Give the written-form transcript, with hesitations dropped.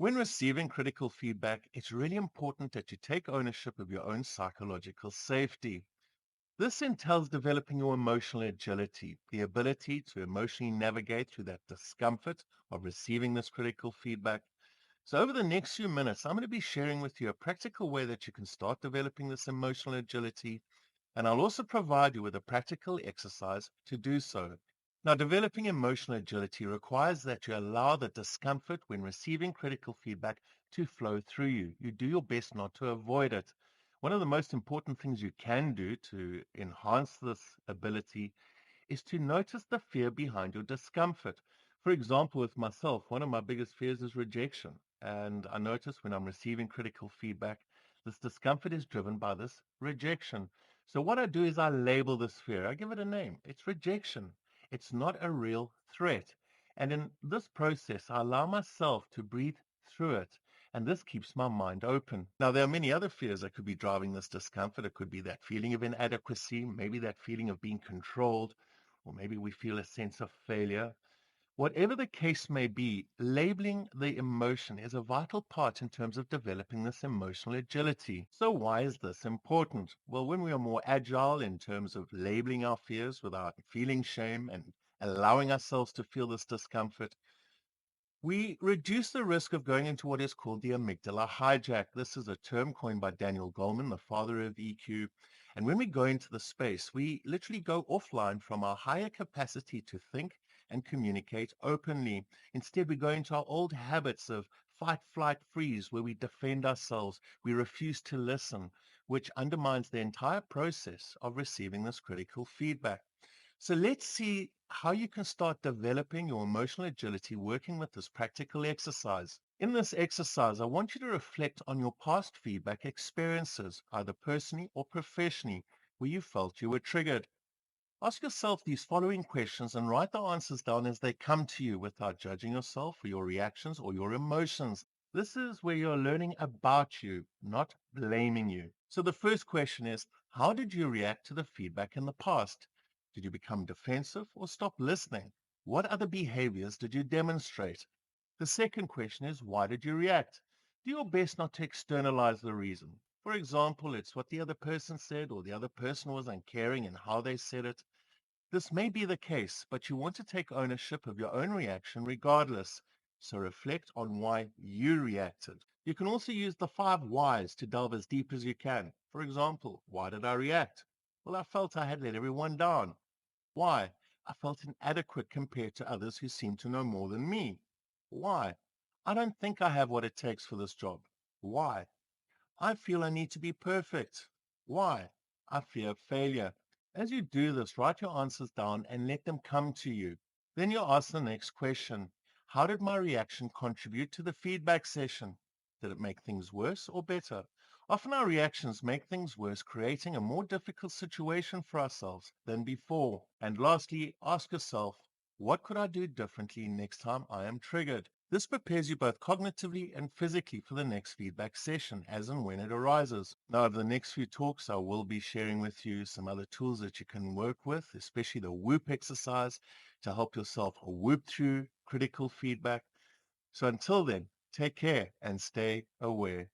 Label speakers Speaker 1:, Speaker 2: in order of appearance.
Speaker 1: When receiving critical feedback, it's really important that you take ownership of your own psychological safety. This entails developing your emotional agility, the ability to emotionally navigate through that discomfort of receiving this critical feedback. So, over the next few minutes, I'm going to be sharing with you a practical way that you can start developing this emotional agility, and I'll also provide you with a practical exercise to do so. Now, developing emotional agility requires that you allow the discomfort when receiving critical feedback to flow through you. You do your best not to avoid it. One of the most important things you can do to enhance this ability is to notice the fear behind your discomfort. For example, with myself, one of my biggest fears is rejection. And I notice when I'm receiving critical feedback, this discomfort is driven by this rejection. So what I do is I label this fear. I give it a name. It's rejection. It's not a real threat. And in this process, I allow myself to breathe through it. And this keeps my mind open. Now, there are many other fears that could be driving this discomfort. It could be that feeling of inadequacy, maybe that feeling of being controlled, or maybe we feel a sense of failure. Whatever the case may be, labeling the emotion is a vital part in terms of developing this emotional agility. So why is this important? Well, when we are more agile in terms of labeling our fears without feeling shame and allowing ourselves to feel this discomfort, we reduce the risk of going into what is called the amygdala hijack. This is a term coined by Daniel Goleman, the father of EQ. And when we go into the space, we literally go offline from our higher capacity to think and communicate openly. Instead, we go into our old habits of fight, flight, freeze, where we defend ourselves. We refuse to listen, which undermines the entire process of receiving this critical feedback. So let's see how you can start developing your emotional agility working with this practical exercise. In this exercise, I want you to reflect on your past feedback experiences, either personally or professionally, where you felt you were triggered. Ask yourself these following questions and write the answers down as they come to you without judging yourself for your reactions or your emotions. This is where you're learning about you, not blaming you. So the first question is, how did you react to the feedback in the past? Did you become defensive or stop listening? What other behaviors did you demonstrate? The second question is, why did you react? Do your best not to externalize the reason. For example, it's what the other person said, or the other person was uncaring in how they said it. This may be the case, but you want to take ownership of your own reaction regardless. So reflect on why you reacted. You can also use the 5 whys to delve as deep as you can. For example, why did I react? Well, I felt I had let everyone down. Why? I felt inadequate compared to others who seemed to know more than me. Why? I don't think I have what it takes for this job. Why? I feel I need to be perfect. Why? I fear failure. As you do this, write your answers down and let them come to you. Then you ask the next question. How did my reaction contribute to the feedback session? Did it make things worse or better? Often our reactions make things worse, creating a more difficult situation for ourselves than before. And lastly, ask yourself, what could I do differently next time I am triggered? This prepares you both cognitively and physically for the next feedback session as and when it arises. Now, over the next few talks, I will be sharing with you some other tools that you can work with, especially the whoop exercise to help yourself whoop through critical feedback. So until then, take care and stay aware.